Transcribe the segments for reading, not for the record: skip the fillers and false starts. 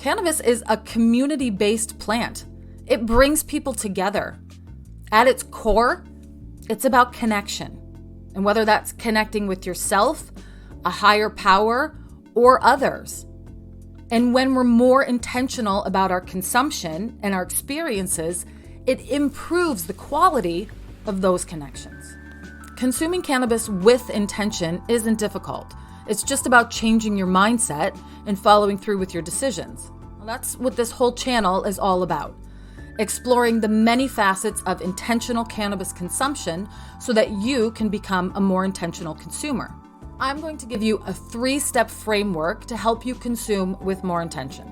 Cannabis is a community-based plant. It brings people together. At its core, it's about connection. And whether that's connecting with yourself, a higher power, or others. And when we're more intentional about our consumption and our experiences, it improves the quality of those connections. Consuming cannabis with intention isn't difficult. It's just about changing your mindset and following through with your decisions. Well, that's what this whole channel is all about. Exploring the many facets of intentional cannabis consumption so that you can become a more intentional consumer. I'm going to give you a 3-step framework to help you consume with more intention.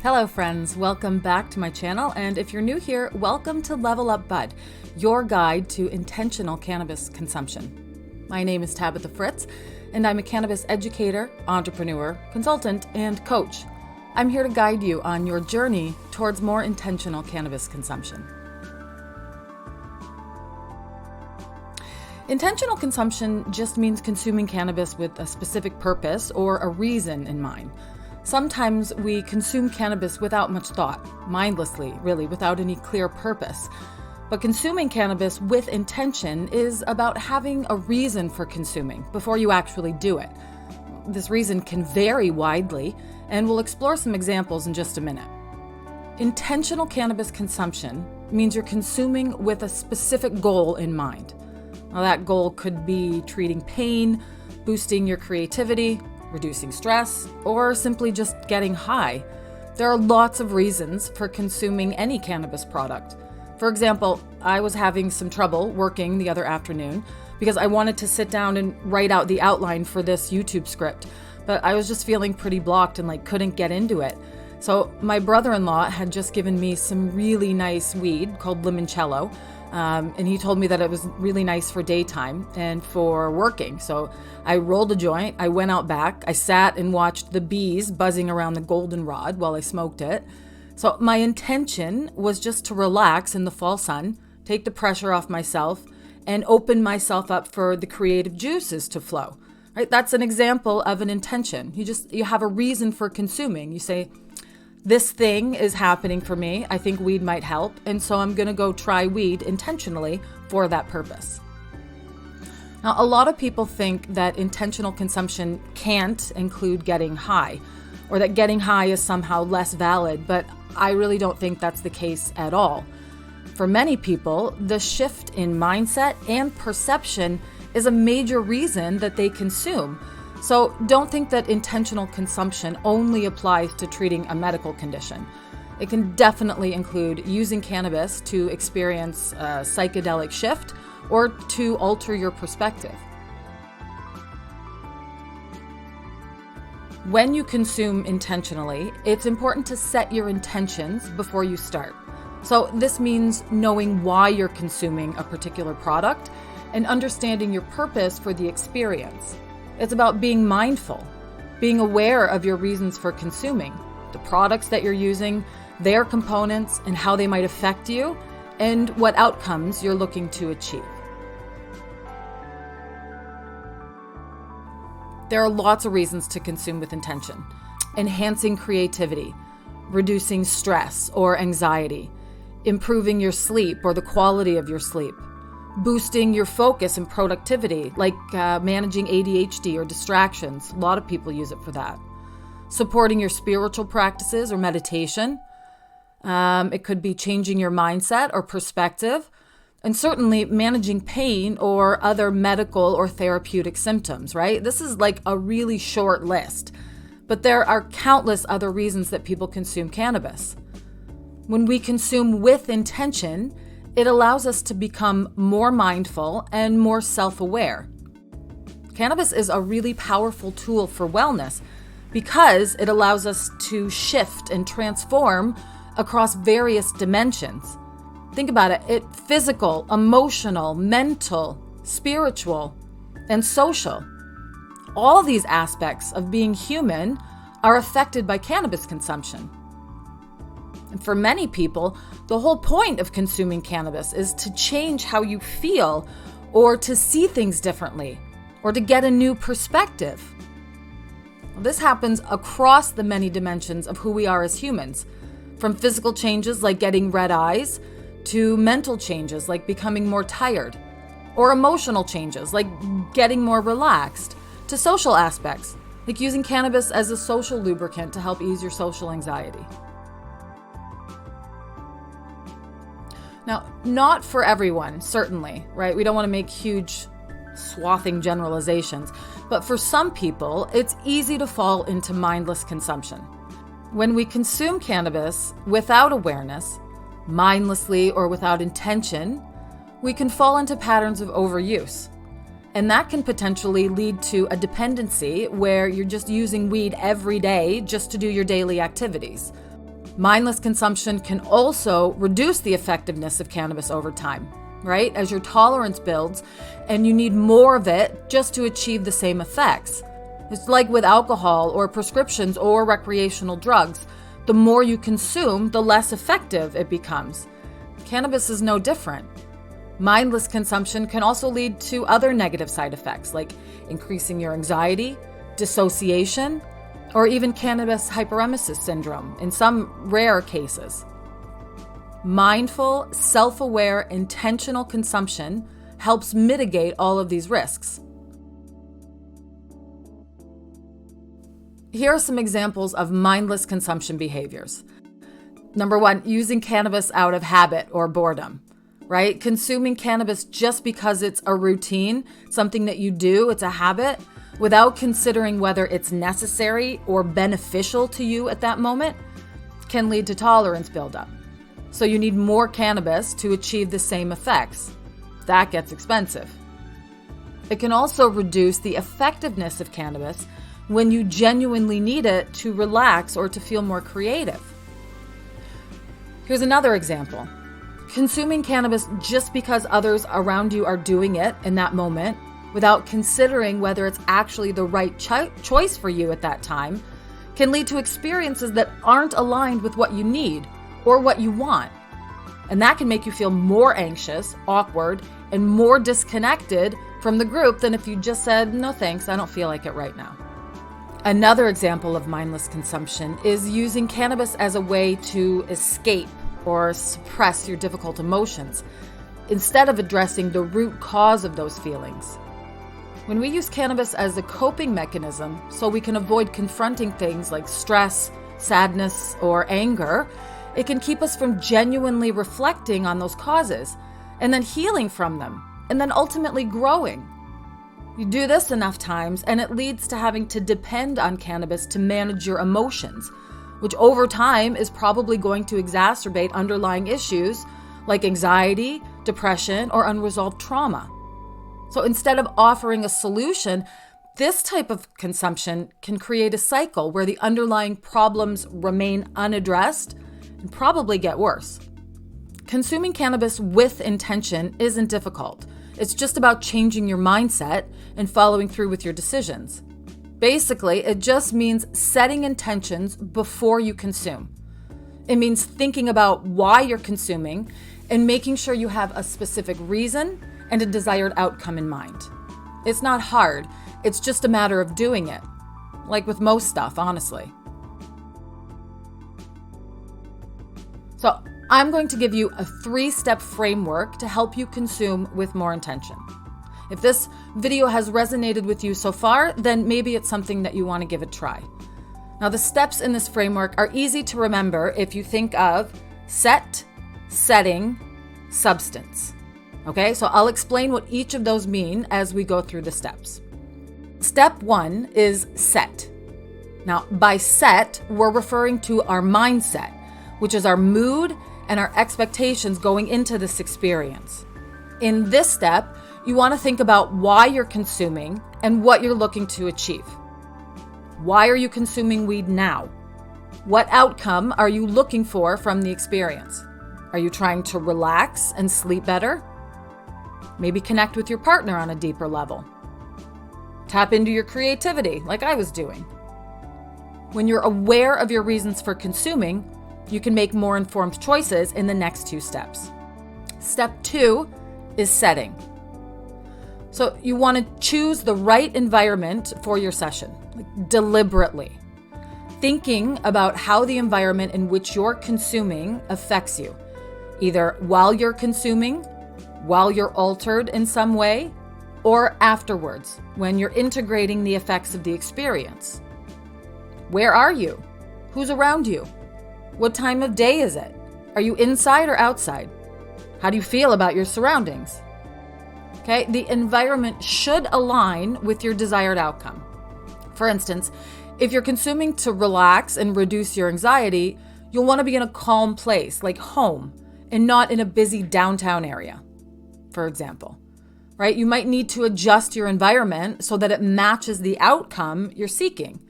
Hello friends, welcome back to my channel, and if you're new here, welcome to Level Up Bud, your guide to intentional cannabis consumption. My name is Tabitha Fritz, and I'm a cannabis educator, entrepreneur, consultant, and coach. I'm here to guide you on your journey towards more intentional cannabis consumption. Intentional consumption just means consuming cannabis with a specific purpose or a reason in mind. Sometimes we consume cannabis without much thought, mindlessly, really, without any clear purpose. But consuming cannabis with intention is about having a reason for consuming before you actually do it. This reason can vary widely, and we'll explore some examples in just a minute. Intentional cannabis consumption means you're consuming with a specific goal in mind. Now, that goal could be treating pain, boosting your creativity, reducing stress, or simply just getting high. There are lots of reasons for consuming any cannabis product. For example, I was having some trouble working the other afternoon because I wanted to sit down and write out the outline for this YouTube script, but I was just feeling pretty blocked and couldn't get into it. So my brother-in-law had just given me some really nice weed called limoncello. And he told me that it was really nice for daytime and for working. So I rolled a joint, I went out back, I sat and watched the bees buzzing around the goldenrod while I smoked it. So my intention was just to relax in the fall sun, take the pressure off myself, and open myself up for the creative juices to flow. Right? That's an example of an intention. You have a reason for consuming. You say, this thing is happening for me. I think weed might help. And so I'm going to go try weed intentionally for that purpose. Now, a lot of people think that intentional consumption can't include getting high, or that getting high is somehow less valid, but I really don't think that's the case at all. For many people, the shift in mindset and perception is a major reason that they consume. So don't think that intentional consumption only applies to treating a medical condition. It can definitely include using cannabis to experience a psychedelic shift or to alter your perspective. When you consume intentionally, it's important to set your intentions before you start. So this means knowing why you're consuming a particular product and understanding your purpose for the experience. It's about being mindful, being aware of your reasons for consuming, the products that you're using, their components, and how they might affect you, and what outcomes you're looking to achieve. There are lots of reasons to consume with intention. Enhancing creativity, reducing stress or anxiety, improving your sleep or the quality of your sleep, boosting your focus and productivity, like managing ADHD or distractions. A lot of people use it for that. Supporting your spiritual practices or meditation. It could be changing your mindset or perspective, and certainly managing pain or other medical or therapeutic symptoms, right? This is like a really short list, but there are countless other reasons that people consume cannabis. When we consume with intention, it allows us to become more mindful and more self-aware. Cannabis is a really powerful tool for wellness because it allows us to shift and transform across various dimensions. Think about it. It's physical, emotional, mental, spiritual, and social. All these aspects of being human are affected by cannabis consumption. And for many people, the whole point of consuming cannabis is to change how you feel, or to see things differently, or to get a new perspective. This happens across the many dimensions of who we are as humans, from physical changes like getting red eyes to mental changes like becoming more tired, or emotional changes like getting more relaxed, to social aspects like using cannabis as a social lubricant to help ease your social anxiety. Now, not for everyone, certainly, right? We don't want to make huge swathing generalizations, but for some people, it's easy to fall into mindless consumption. When we consume cannabis without awareness, mindlessly or without intention, we can fall into patterns of overuse. And that can potentially lead to a dependency where you're just using weed every day just to do your daily activities. Mindless consumption can also reduce the effectiveness of cannabis over time, right? As your tolerance builds and you need more of it just to achieve the same effects. It's like with alcohol or prescriptions or recreational drugs. The more you consume, the less effective it becomes. Cannabis is no different. Mindless consumption can also lead to other negative side effects like increasing your anxiety, dissociation, or even cannabis hyperemesis syndrome in some rare cases. Mindful, self-aware, intentional consumption helps mitigate all of these risks. Here are some examples of mindless consumption behaviors. Number 1, using cannabis out of habit or boredom, right? Consuming cannabis just because it's a routine, something that you do, it's a habit, without considering whether it's necessary or beneficial to you at that moment, can lead to tolerance buildup. So you need more cannabis to achieve the same effects. That gets expensive. It can also reduce the effectiveness of cannabis when you genuinely need it to relax or to feel more creative. Here's another example. Consuming cannabis just because others around you are doing it in that moment, without considering whether it's actually the right choice for you at that time, can lead to experiences that aren't aligned with what you need or what you want. And that can make you feel more anxious, awkward, and more disconnected from the group than if you just said, no thanks, I don't feel like it right now. Another example of mindless consumption is using cannabis as a way to escape or suppress your difficult emotions, instead of addressing the root cause of those feelings. When we use cannabis as a coping mechanism so we can avoid confronting things like stress, sadness, or anger, it can keep us from genuinely reflecting on those causes and then healing from them and then ultimately growing. You do this enough times and it leads to having to depend on cannabis to manage your emotions, which over time is probably going to exacerbate underlying issues like anxiety, depression, or unresolved trauma. So instead of offering a solution, this type of consumption can create a cycle where the underlying problems remain unaddressed and probably get worse. Consuming cannabis with intention isn't difficult. It's just about changing your mindset and following through with your decisions. Basically, it just means setting intentions before you consume. It means thinking about why you're consuming and making sure you have a specific reason and a desired outcome in mind. It's not hard, it's just a matter of doing it. Like with most stuff, honestly. So I'm going to give you a 3-step framework to help you consume with more intention. If this video has resonated with you so far, then maybe it's something that you want to give a try. Now, the steps in this framework are easy to remember if you think of set, setting, substance. Okay, so I'll explain what each of those mean as we go through the steps. Step 1 is set. Now, by set, we're referring to our mindset, which is our mood and our expectations going into this experience. In this step, you want to think about why you're consuming and what you're looking to achieve. Why are you consuming weed now? What outcome are you looking for from the experience? Are you trying to relax and sleep better? Maybe connect with your partner on a deeper level. Tap into your creativity, like I was doing. When you're aware of your reasons for consuming, you can make more informed choices in the next 2 steps. Step 2 is setting. So you want to choose the right environment for your session, like deliberately. Thinking about how the environment in which you're consuming affects you, either while you're consuming, while you're altered in some way, or afterwards, when you're integrating the effects of the experience. Where are you? Who's around you? What time of day is it? Are you inside or outside? How do you feel about your surroundings? Okay, the environment should align with your desired outcome. For instance, if you're consuming to relax and reduce your anxiety, you'll want to be in a calm place, like home, and not in a busy downtown area, for example. Right? You might need to adjust your environment so that it matches the outcome you're seeking.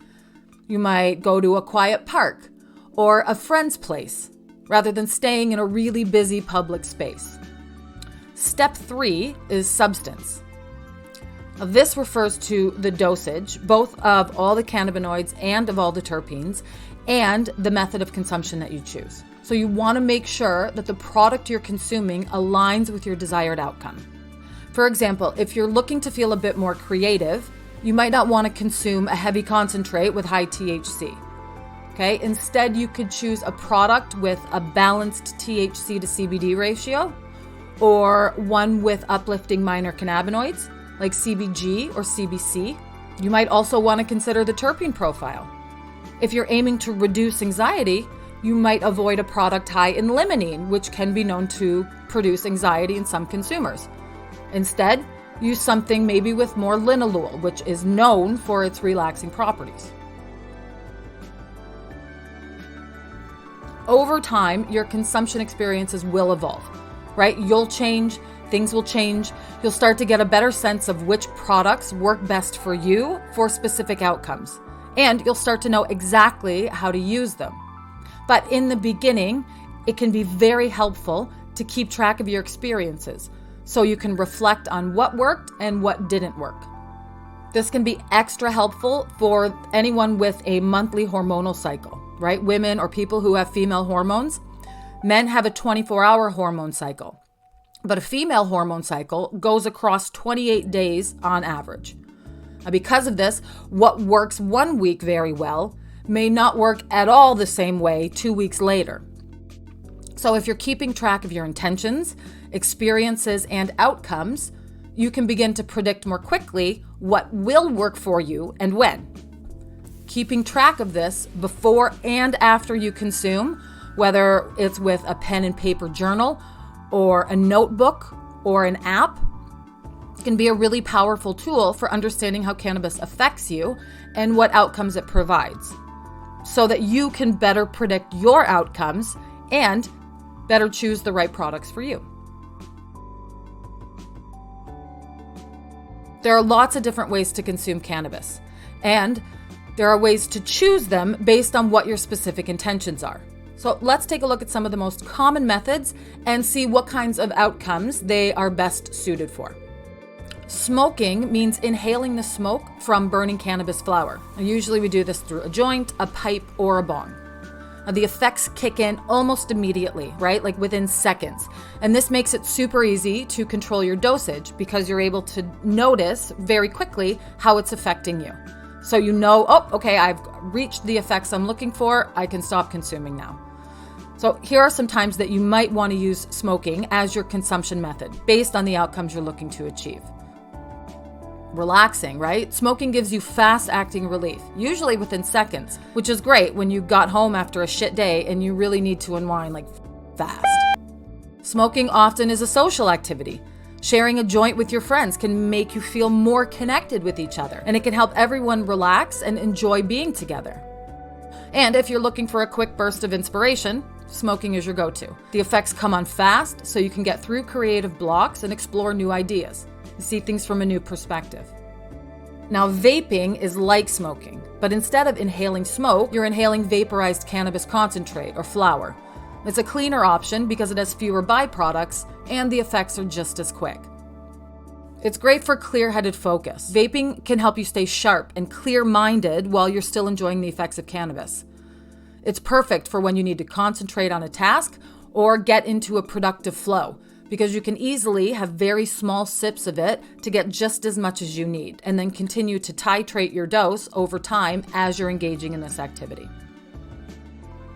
You might go to a quiet park or a friend's place rather than staying in a really busy public space. Step 3 is substance. Now, this refers to the dosage, both of all the cannabinoids and of all the terpenes, and the method of consumption that you choose. So you want to make sure that the product you're consuming aligns with your desired outcome. For example, if you're looking to feel a bit more creative, you might not want to consume a heavy concentrate with high THC. Okay, instead you could choose a product with a balanced THC to CBD ratio, or one with uplifting minor cannabinoids like CBG or CBC. You might also want to consider the terpene profile. If you're aiming to reduce anxiety, you might avoid a product high in limonene, which can be known to produce anxiety in some consumers. Instead, use something maybe with more linalool, which is known for its relaxing properties. Over time, your consumption experiences will evolve, right? You'll change, things will change. You'll start to get a better sense of which products work best for you for specific outcomes. And you'll start to know exactly how to use them. But in the beginning, it can be very helpful to keep track of your experiences, so you can reflect on what worked and what didn't work. This can be extra helpful for anyone with a monthly hormonal cycle, right? Women or people who have female hormones. Men have a 24-hour hormone cycle, but a female hormone cycle goes across 28 days on average. Now, because of this, what works 1 week very well may not work at all the same way 2 weeks later. So if you're keeping track of your intentions, experiences, and outcomes, you can begin to predict more quickly what will work for you and when. Keeping track of this before and after you consume, whether it's with a pen and paper journal or a notebook or an app, can be a really powerful tool for understanding how cannabis affects you and what outcomes it provides, so that you can better predict your outcomes and better choose the right products for you. There are lots of different ways to consume cannabis, and there are ways to choose them based on what your specific intentions are. So let's take a look at some of the most common methods and see what kinds of outcomes they are best suited for. Smoking means inhaling the smoke from burning cannabis flower. And usually we do this through a joint, a pipe, or a bong. Now, the effects kick in almost immediately, right? Like within seconds. And this makes it super easy to control your dosage because you're able to notice very quickly how it's affecting you. So you know, oh, okay, I've reached the effects I'm looking for. I can stop consuming now. So here are some times that you might want to use smoking as your consumption method based on the outcomes you're looking to achieve. Relaxing, right? Smoking gives you fast-acting relief, usually within seconds, which is great when you got home after a shit day and you really need to unwind like fast. Smoking often is a social activity. Sharing a joint with your friends can make you feel more connected with each other, and it can help everyone relax and enjoy being together. And if you're looking for a quick burst of inspiration, smoking is your go-to. The effects come on fast, so you can get through creative blocks and explore new ideas. See things from a new perspective. Now, vaping is like smoking, but instead of inhaling smoke, you're inhaling vaporized cannabis concentrate or flower. It's a cleaner option because it has fewer byproducts and the effects are just as quick. It's great for clear-headed focus. Vaping can help you stay sharp and clear-minded while you're still enjoying the effects of cannabis. It's perfect for when you need to concentrate on a task or get into a productive flow, because you can easily have very small sips of it to get just as much as you need, and then continue to titrate your dose over time as you're engaging in this activity.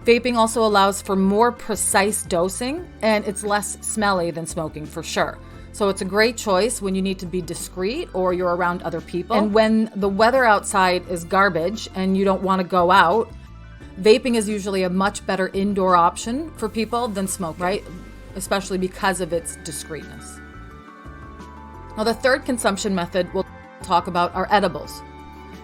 Vaping also allows for more precise dosing, and it's less smelly than smoking for sure. So it's a great choice when you need to be discreet or you're around other people. And when the weather outside is garbage and you don't want to go out, vaping is usually a much better indoor option for people than smoking, right? Especially because of its discreetness. Now, the third consumption method we'll talk about are edibles.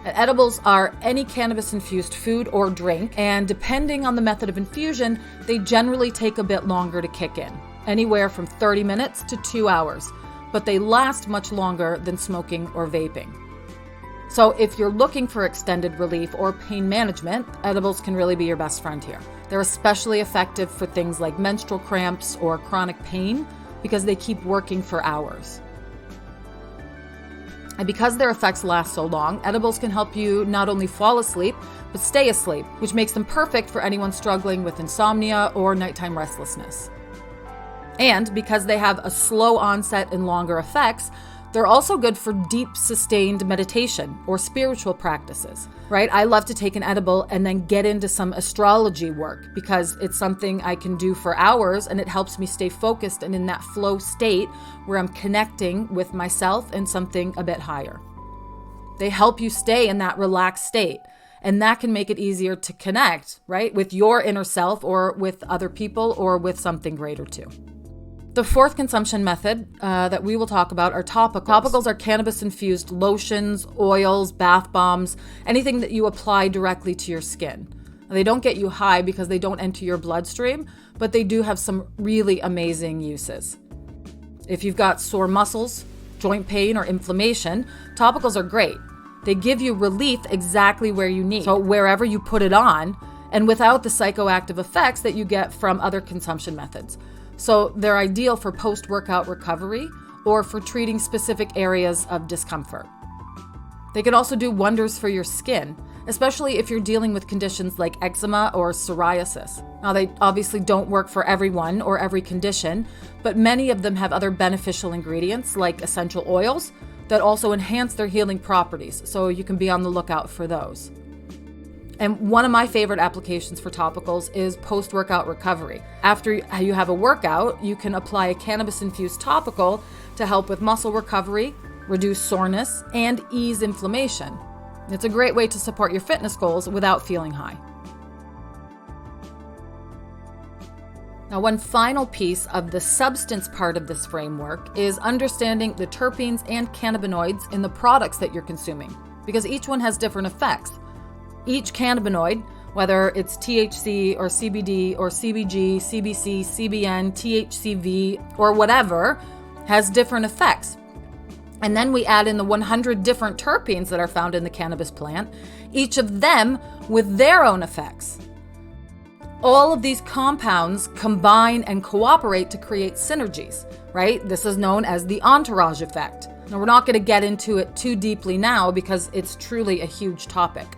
And edibles are any cannabis-infused food or drink, and depending on the method of infusion, they generally take a bit longer to kick in, anywhere from 30 minutes to 2 hours, but they last much longer than smoking or vaping. So if you're looking for extended relief or pain management, edibles can really be your best friend here. They're especially effective for things like menstrual cramps or chronic pain because they keep working for hours. And because their effects last so long, edibles can help you not only fall asleep, but stay asleep, which makes them perfect for anyone struggling with insomnia or nighttime restlessness. And because they have a slow onset and longer effects, they're also good for deep, sustained meditation or spiritual practices, right? I love to take an edible and then get into some astrology work because it's something I can do for hours and it helps me stay focused and in that flow state where I'm connecting with myself and something a bit higher. They help you stay in that relaxed state, and that can make it easier to connect, right, with your inner self or with other people or with something greater too. The fourth consumption method that we will talk about are topicals. Topicals are cannabis-infused lotions, oils, bath bombs, anything that you apply directly to your skin. They don't get you high because they don't enter your bloodstream, but they do have some really amazing uses. If you've got sore muscles, joint pain, or inflammation, topicals are great. They give you relief exactly where you need, so wherever you put it on, and without the psychoactive effects that you get from other consumption methods. So they're ideal for post-workout recovery or for treating specific areas of discomfort. They can also do wonders for your skin, especially if you're dealing with conditions like eczema or psoriasis. Now, they obviously don't work for everyone or every condition, but many of them have other beneficial ingredients like essential oils that also enhance their healing properties, so you can be on the lookout for those. And one of my favorite applications for topicals is post-workout recovery. After you have a workout, you can apply a cannabis-infused topical to help with muscle recovery, reduce soreness, and ease inflammation. It's a great way to support your fitness goals without feeling high. Now, one final piece of the substance part of this framework is understanding the terpenes and cannabinoids in the products that you're consuming, because each one has different effects. Each cannabinoid, whether it's THC or CBD or CBG, CBC, CBN, THCV, or whatever, has different effects. And then we add in the 100 different terpenes that are found in the cannabis plant, each of them with their own effects. All of these compounds combine and cooperate to create synergies, right? This is known as the entourage effect. Now, we're not going to get into it too deeply now because it's truly a huge topic.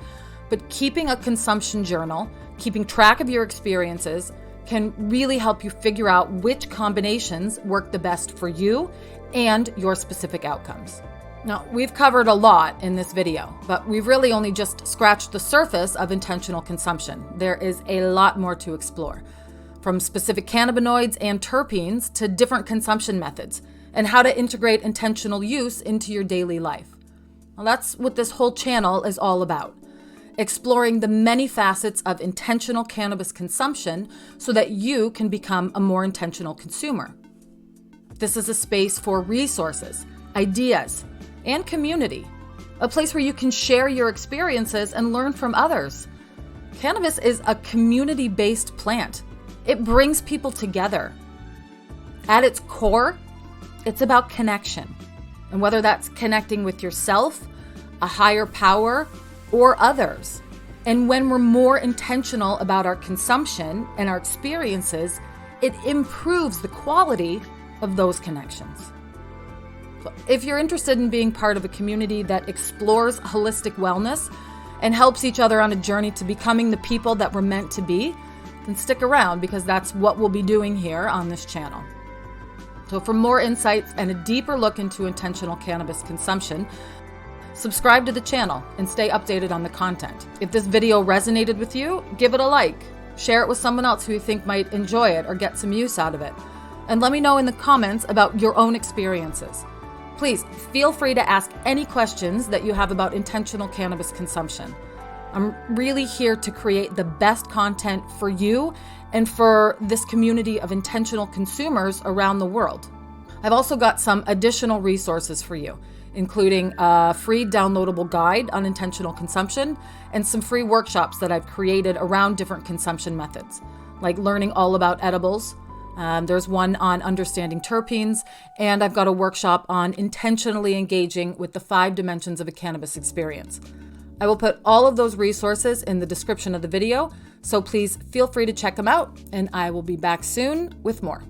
But keeping a consumption journal, keeping track of your experiences, can really help you figure out which combinations work the best for you and your specific outcomes. Now, we've covered a lot in this video, but we've really only just scratched the surface of intentional consumption. There is a lot more to explore, from specific cannabinoids and terpenes to different consumption methods, and how to integrate intentional use into your daily life. Well, that's what this whole channel is all about. Exploring the many facets of intentional cannabis consumption so that you can become a more intentional consumer. This is a space for resources, ideas, and community, a place where you can share your experiences and learn from others. Cannabis is a community-based plant. It brings people together. At its core, it's about connection, and whether that's connecting with yourself, a higher power, or others. And when we're more intentional about our consumption and our experiences, it improves the quality of those connections. So if you're interested in being part of a community that explores holistic wellness and helps each other on a journey to becoming the people that we're meant to be, then stick around because that's what we'll be doing here on this channel. So for more insights and a deeper look into intentional cannabis consumption, subscribe to the channel and stay updated on the content. If this video resonated with you, give it a like. Share it with someone else who you think might enjoy it or get some use out of it. And let me know in the comments about your own experiences. Please feel free to ask any questions that you have about intentional cannabis consumption. I'm really here to create the best content for you and for this community of intentional consumers around the world. I've also got some additional resources for you, including a free downloadable guide on intentional consumption and some free workshops that I've created around different consumption methods, like learning all about edibles. There's one on understanding terpenes, and I've got a workshop on intentionally engaging with the 5 dimensions of a cannabis experience. I will put all of those resources in the description of the video, so please feel free to check them out, and I will be back soon with more.